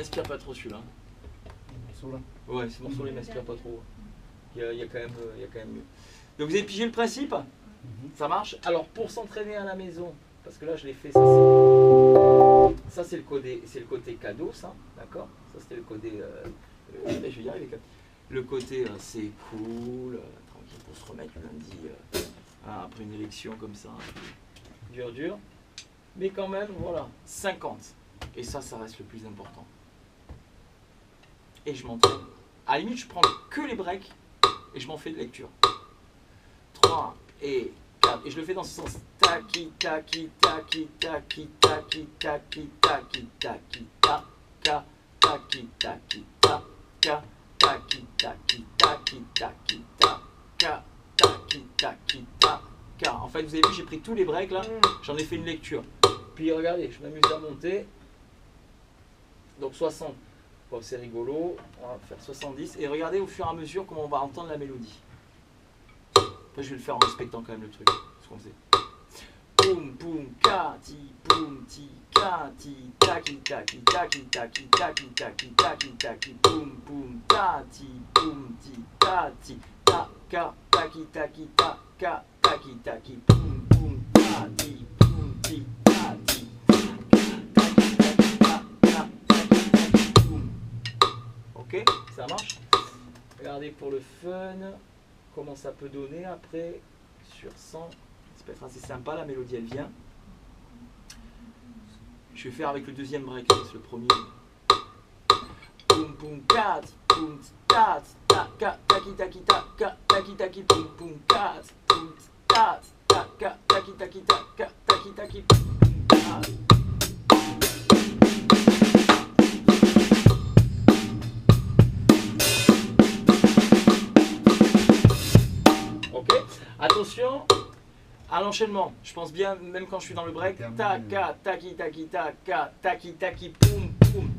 m'inspire pas trop celui-là. Ouais, ce morceau-là, il m'inspire pas trop. Il y a quand même mieux. Donc vous avez pigé le principe? Ça marche? Alors pour s'entraîner à la maison, parce que là je l'ai fait, ça c'est le côté cadeau, ça, d'accord? Ça c'était le côté, je vais y arriver quand même. Le côté c'est cool, tranquille pour se remettre le lundi après une élection comme ça, dur. Mais quand même, voilà, 50. Et ça reste le plus important. Et je m'entraîne. À la limite, je prends que les breaks et je m'en fais de lecture. 3 et 4. Et je le fais dans ce sens. Taki, taki, taki, taki, taki, taki, taki, taki, ta, ka, taki, taki, ta, ka, taki, taki, taki, taki, ta, ka, taki, taki, ta, ka. En fait, vous avez vu, j'ai pris tous les breaks là, j'en ai fait une lecture. Puis regardez, je m'amuse à monter. Donc 60. Bon, c'est rigolo, on va faire 70 et regardez au fur et à mesure comment on va entendre la mélodie. Après je vais le faire en respectant quand même le truc, ce qu'on faisait. Poum poum kati poum ti kati taki taki taki taki taki taki taki taki poum poum tati poum ti tati ta ka taki taki ta ka taki taki poum poum tati poum ti tati. Ok, ça marche. Regardez pour le fun comment ça peut donner après sur 100. Ça peut être assez sympa, la mélodie elle vient. Je vais faire avec le deuxième break, c'est le premier. Poum poum kat, poum tat, ta ka taki taki ta ka taki taki poum poum kat, poum tat, ta ka taki taki ta ka taki taki poum kat. Attention à l'enchaînement, je pense bien, même quand je suis dans le break, taka, taki, taki, taka, taki, taki, poum, poum,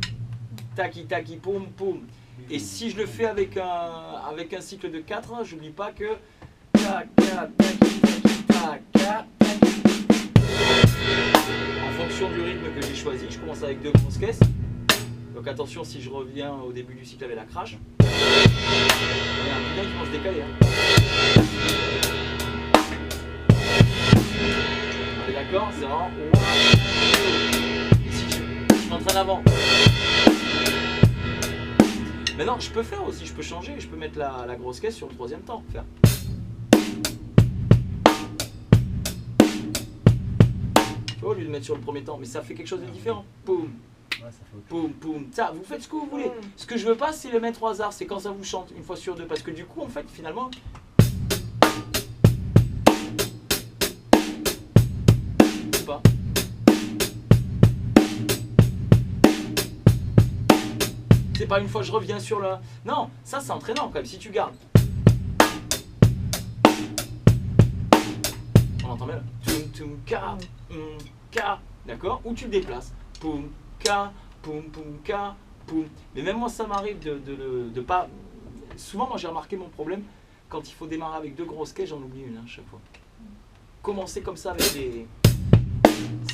taki, taki, poum, poum. Et si je le fais avec un cycle de 4, j'oublie pas que taka, taki, taki, taka, taki. En fonction du rythme que j'ai choisi, je commence avec 2 grosses caisses. Donc attention si je reviens au début du cycle avec la crash. Il y a un putain qui vont se décaler. D'accord, c'est vraiment. Ici, je m'entraîne avant. Maintenant, je peux faire aussi, je peux changer, je peux mettre la grosse caisse sur le 3e temps. Faire. Tu vois, au lieu de mettre sur le premier temps, mais ça fait quelque chose de différent. Poum, poum, poum. Ça, vous faites ce que vous voulez. Ce que je veux pas, c'est le mettre au hasard, c'est quand ça vous chante une fois sur deux. Parce que du coup, en fait, finalement. Pas. C'est pas une fois je reviens sur le... Non, ça c'est entraînant quand même, si tu gardes. On entend bien. Toum toum ka, ka, d'accord? Ou tu le déplaces. Poum, ka, poum, poum, ka, poum. Mais même moi ça m'arrive de pas... Souvent moi j'ai remarqué mon problème, quand il faut démarrer avec 2 grosses caisses, j'en oublie une à chaque fois. Commencer comme ça avec des...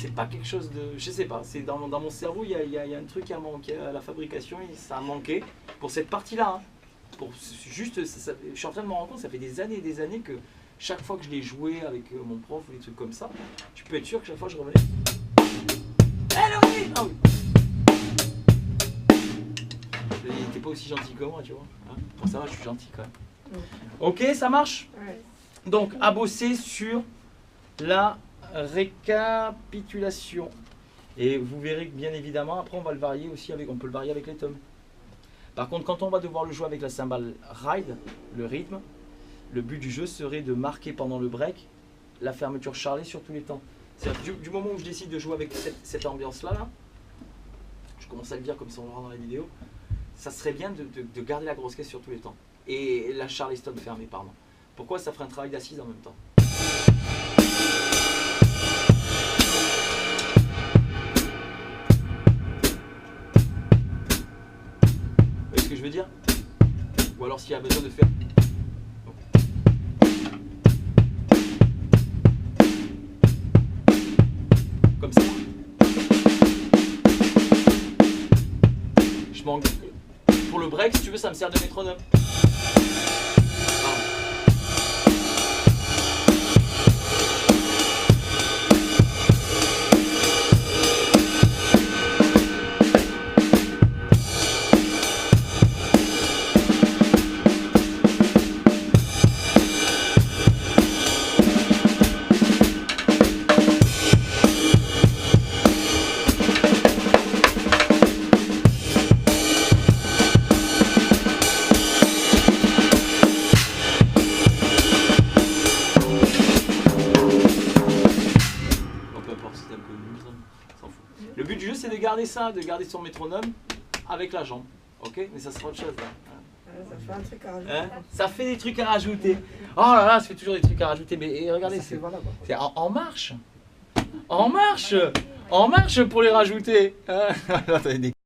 C'est pas quelque chose de... Je sais pas, c'est dans mon cerveau, il y a un truc qui a manqué à la fabrication, ça a manqué pour cette partie-là. Hein. Pour juste, je suis en train de me rendre compte, ça fait des années et des années que chaque fois que je l'ai joué avec mon prof ou des trucs comme ça, tu peux être sûr que chaque fois je revenais... Ah oui. Il était pas aussi gentil que moi, tu vois. Hein, bon, ça va, je suis gentil quand même. Ok, ça marche. Donc, à bosser sur la récapitulation. Et vous verrez que bien évidemment, après on va le varier aussi avec, on peut le varier avec les tomes. Par contre, quand on va devoir le jouer avec la cymbale ride, le rythme, le but du jeu serait de marquer pendant le break la fermeture charlée sur tous les temps. C'est-à-dire du moment où je décide de jouer avec cette ambiance-là, là, je commence à le dire comme ça on le verra dans la vidéo, ça serait bien de garder la grosse caisse sur tous les temps. Et la charleston fermée, pardon. Pourquoi? Ça ferait un travail d'assise en même temps. Vous voyez ce que je veux dire? Ou alors s'il y a besoin de faire... Comme ça. break, si tu veux, ça me sert de métronome. Le but du jeu, c'est de garder ça, de garder son métronome avec la jambe. Ok? Mais ça sera autre chose là. Ça fait un truc à rajouter. Hein? Ça fait des trucs à rajouter. Oh là là, ça fait toujours des trucs à rajouter. Mais regardez, c'est en marche. En marche. En marche pour les rajouter. Hein?